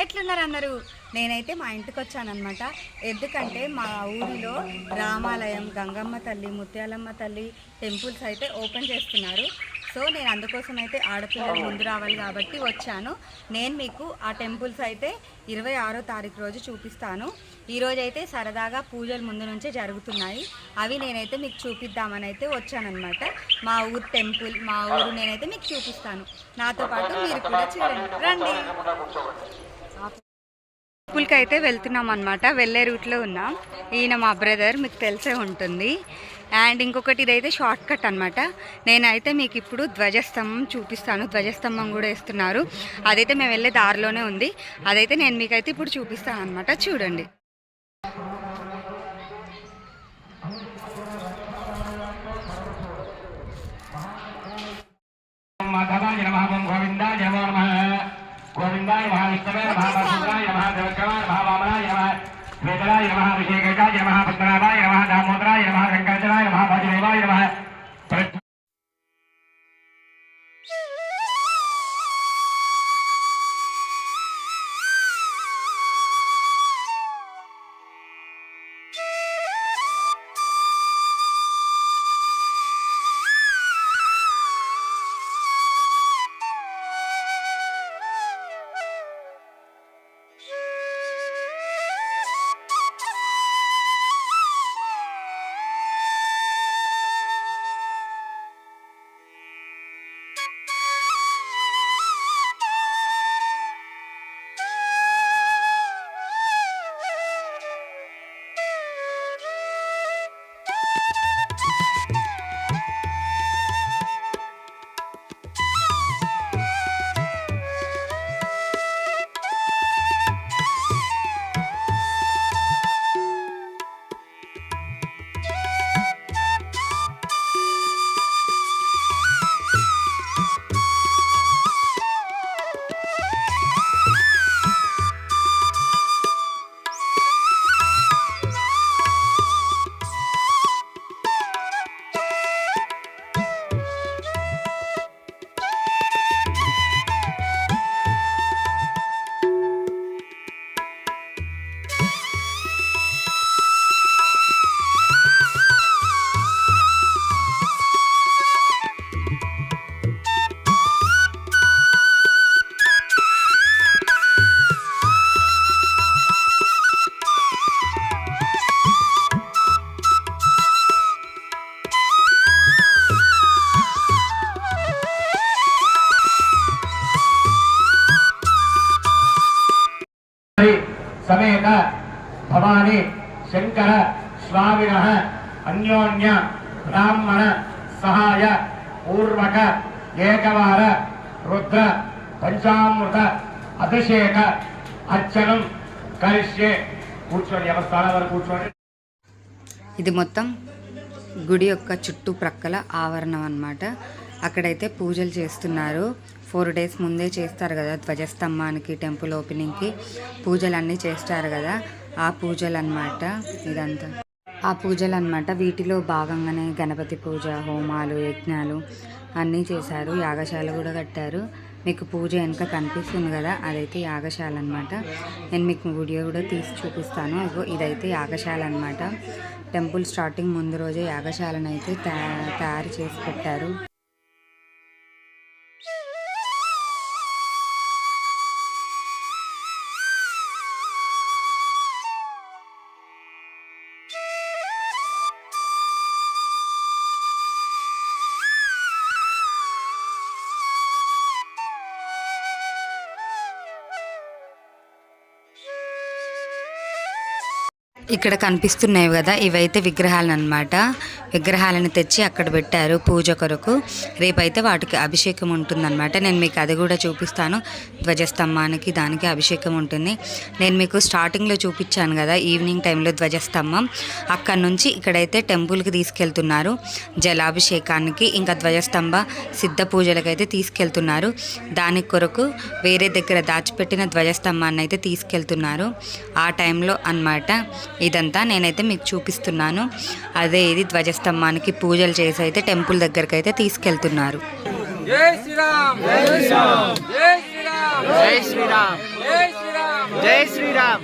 ఎట్లున్నారు అందరూ? నేనైతే మా ఇంటికి వచ్చానమాట. ఎందుకంటే మా ఊరిలో రామాలయం, గంగమ్మ తల్లి, ముత్యాలమ్మ తల్లి టెంపుల్స్ అయితే ఓపెన్ చేస్తున్నారు. సో నేను అందుకోసం అయితే ఆడపిల్లలు ముందు రావాలి కాబట్టి వచ్చాను. నేను మీకు ఆ టెంపుల్స్ అయితే 26వ తారీఖు రోజు చూపిస్తాను. ఈరోజు అయితే సరదాగా పూజలు ముందు నుంచే జరుగుతున్నాయి. అవి నేనైతే మీకు చూపిద్దామని అయితే వచ్చానమాట. మా ఊరు టెంపుల్, మా ఊరు నేనైతే మీకు చూపిస్తాను. నాతో పాటు మీరు కూడా చూడండి, రండి. టెంపుల్కి అయితే వెళ్తున్నాం అనమాట. వెళ్ళే రూట్లో ఉన్నాం. ఈయన మా బ్రదర్, మీకు తెలిసే ఉంటుంది. అండ్ ఇంకొకటి ఇదైతే షార్ట్ కట్ అనమాట. నేనైతే మీకు ఇప్పుడు ధ్వజస్తంభం చూపిస్తాను. ధ్వజస్తంభం కూడా వేస్తున్నారు. అదైతే మేము వెళ్ళే దారిలోనే ఉంది. అదైతే నేను మీకైతే ఇప్పుడు చూపిస్తాను అనమాట. చూడండి. గోవిందాయ మహావిష్ణవే నమః వసుంధరాయ నమః దేవక్రమాయ నమః వామనాయ నమః శ్వేతరాయ నమః ఋషికేశాయ నమః పద్మనాభాయ నమః దామోదరాయ నమః గంగాధరాయ నమః వాసుదేవాయ నమః. సమేత భవాని శంకర స్వామినః అన్యోన్య బ్రాహ్మణ సహాయ పూర్వక ఏకవార రుద్ర పంచామృత అభిషేక అర్చనం కరిష్యే. కూర్చోండి, ఎవరి స్థానం వరకు కూర్చోండి. ఇది మొత్తం గుడి యొక్క చుట్టూ ప్రక్కల ఆవరణం అన్నమాట. అక్కడైతే పూజలు చేస్తున్నారు. 4 days ముందే చేస్తారు కదా, ధ్వజస్తంభానికి, టెంపుల్ ఓపెనింగ్కి పూజలు అన్నీ చేస్తారు కదా, ఆ పూజలు అన్నమాట. ఇదంతా ఆ పూజలు అన్నమాట. వీటిలో భాగంగానే గణపతి పూజ, హోమాలు, యజ్ఞాలు అన్నీ చేశారు. యాగశాల కూడా కట్టారు. మీకు పూజ వెనుక కనిపిస్తుంది కదా, అదైతే యాగశాల అన్నమాట. నేను మీకు వీడియో కూడా తీసి చూపిస్తాను. ఇదైతే యాగశాల అన్నమాట. టెంపుల్ స్టార్టింగ్ ముందు రోజే యాగశాలను అయితే తయారు చేసి పెట్టారు. ఇక్కడ కనిపిస్తున్నాయి కదా, ఇవైతే విగ్రహాలు అన్నమాట. విగ్రహాలను తెచ్చి అక్కడ పెట్టారు పూజ కొరకు. రేపైతే వాటికి అభిషేకం ఉంటుందన్నమాట. నేను మీకు అది కూడా చూపిస్తాను. ధ్వజస్తంభానికి దానికి అభిషేకం ఉంటుంది. నేను మీకు స్టార్టింగ్లో చూపించాను కదా ఈవినింగ్ టైంలో ధ్వజస్తంభం. అక్కడ నుంచి ఇక్కడైతే టెంపుల్కి తీసుకెళ్తున్నారు జలాభిషేకానికి, ఇంకా ధ్వజస్తంభ సిద్ధ పూజలకైతే తీసుకెళ్తున్నారు. దాని కొరకు వేరే దగ్గర దాచిపెట్టిన ధ్వజస్తంభాన్ని అయితే తీసుకెళ్తున్నారు ఆ టైంలో అన్నమాట. ఇదంతా నేనైతే మీకు చూపిస్తున్నాను. అదే ఇది ధ్వజస్తంభానికి పూజలు చేసి అయితే టెంపుల్ దగ్గరికి అయితే తీసుకెళ్తున్నారు. జై శ్రీరామ్, జై శ్రీరామ్, జై శ్రీరామ్, జై శ్రీరామ్, జై శ్రీరామ్. జై శ్రీరామ్.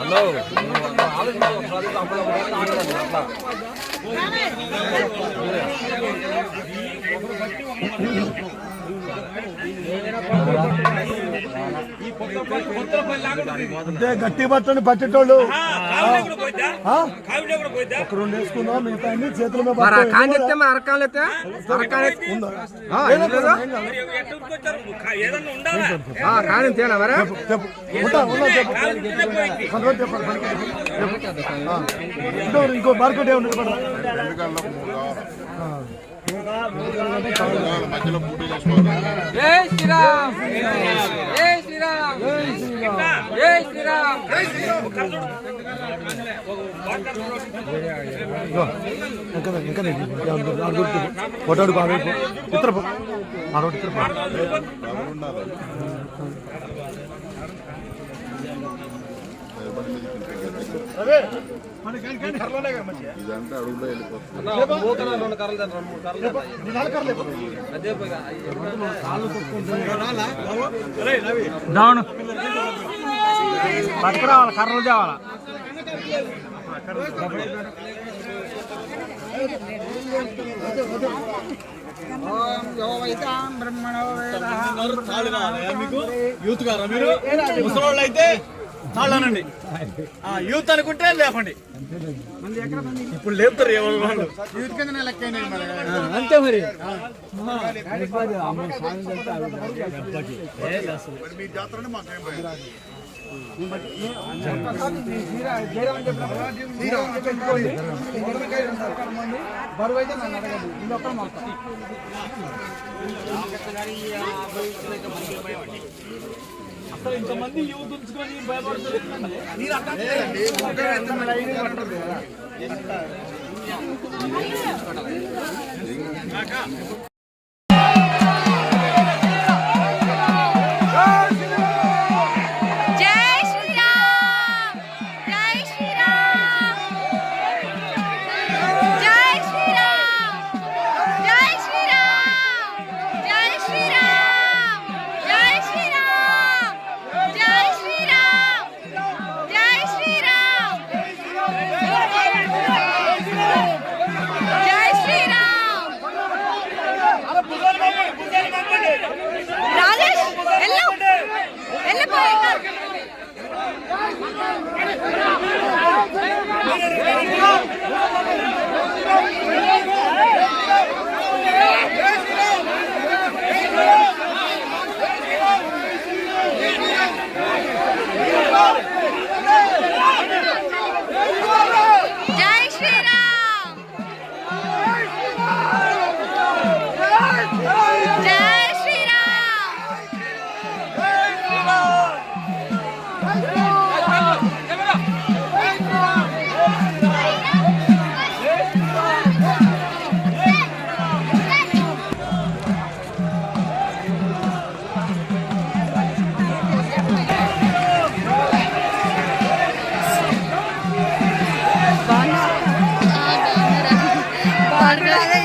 హలో గట్టి పట్టండి పట్టేటోళ్ళు ఒక రెండు వేసుకున్నాం మిగతా అన్ని చేతుల మీద ఇంకో మార్కెట్ ఏమన్నా మధ్యలో పూర్తి చేసుకోవాలి. జై శ్రీరామ్ జై శ్రీరామ్ జై శ్రీరామ్ జై శ్రీరామ్. ఫోటోడు బాగా ఇతర ఇదంతా అడుగులో వెళ్ళిపోతుంది. పట్టుకురావాలి కర్రలు తేవాలా. యూత్ గారా మీరు? ముసలోళ్ళు అయితే చాలానండి, యూత్ అనుకుంటే లేపండి. ఇప్పుడు లేపుతారు ఎవరు వాళ్ళు యూత్ కింద లెక్క అంతే మరి. మీ జాతర మాకేం బరువు అయితే నన్ను అడగదు, ఇది ఒక్క మొత్తం అసలు ఇంతమంది యూత్ ఉంచుకొని భయపడుతుంది.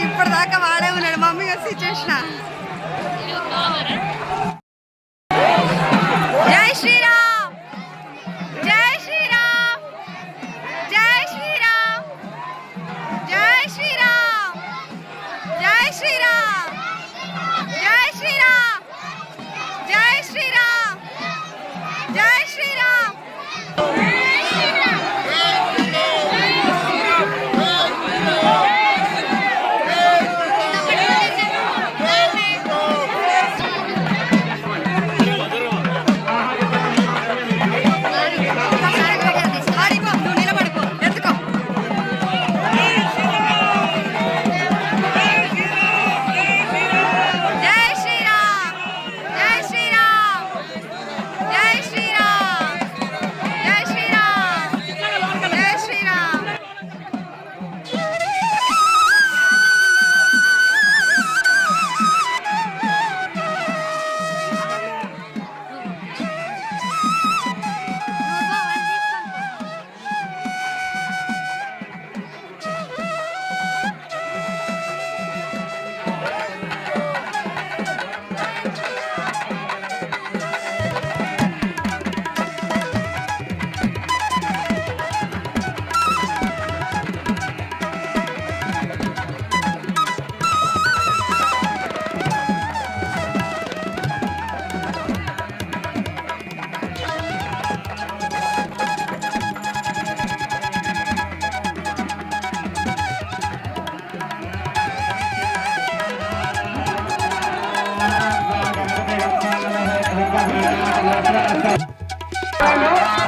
ఇప్పటిదాకా వాడే ఉన్నాడు, మమ్మీ వచ్చి ఇచ్చేసిన. జై శ్రీరామ్ జై శ్రీరామ్ జై శ్రీరామ్ జై శ్రీరామ్ జై శ్రీరామ్ జై శ్రీరామ్ జై శ్రీరామ్ జై శ్రీరామ్. జై శ్రీరామ్ జై శ్రీరామ్ జై శ్రీరామ్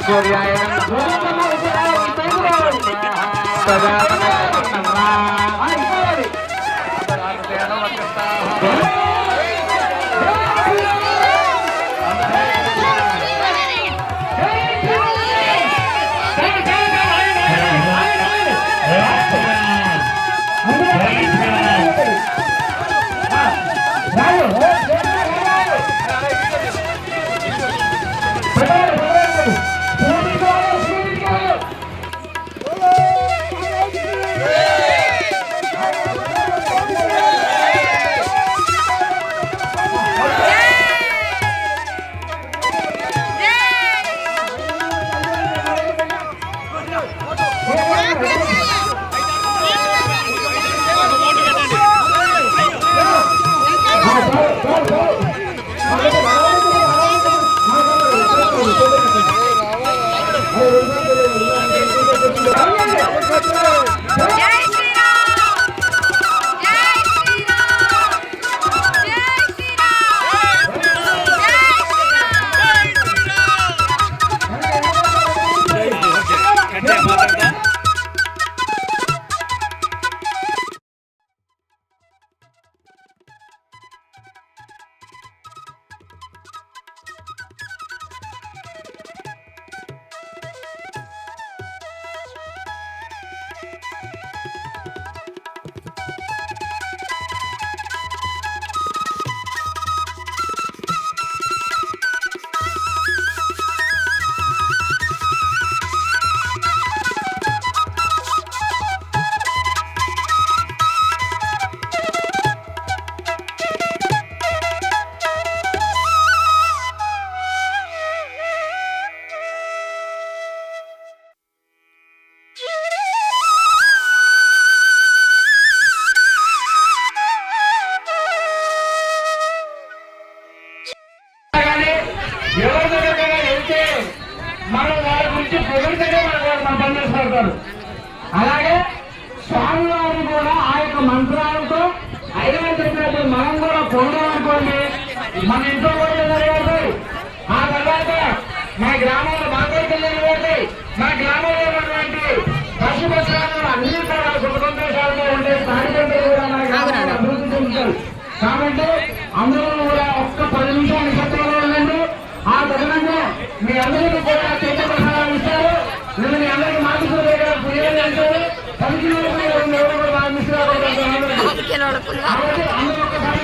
సూర్యాయ ఎవరి దగ్గర వెళ్తే మనం వారి గురించి పొగిడితేనే మన పని చేసుకుంటారు. అలాగే స్వామివారిని కూడా ఆ యొక్క మంత్రాలతో ఐదవ చెప్పినట్టు మనం కూడా పొందామనుకోండి, మన ఇంట్లో కూడా జరుగుతాయి. ఆ తర్వాత మా గ్రామంలో మాకోడికి జరుగుతాయి. మా గ్రామంలో ఉన్నటువంటి పశుపక్షాలు అన్ని కూడా సుఖ సంతోషాలతో ఉండే స్థానికంగా కూడా మా గ్రామంలో అభివృద్ధి చెందుతారు. కాబట్టి అందరూ కూడా ఒక్క 10 నిమిషాలు నిశ్శబ్దంగా ఉండండి. ఆ తదనంగా మీ అందరికీ కూడా చేత ప్రసాదాలు ఇస్తారు. నేను మీ అందరికీ మాట్లాడుతూ పుయ్యాలి అంటారు. 10 కిలోలు కూడా ఎవరు కూడా మిస్ కాకూడదు. కాబట్టి అందరూ ఒక్కసారి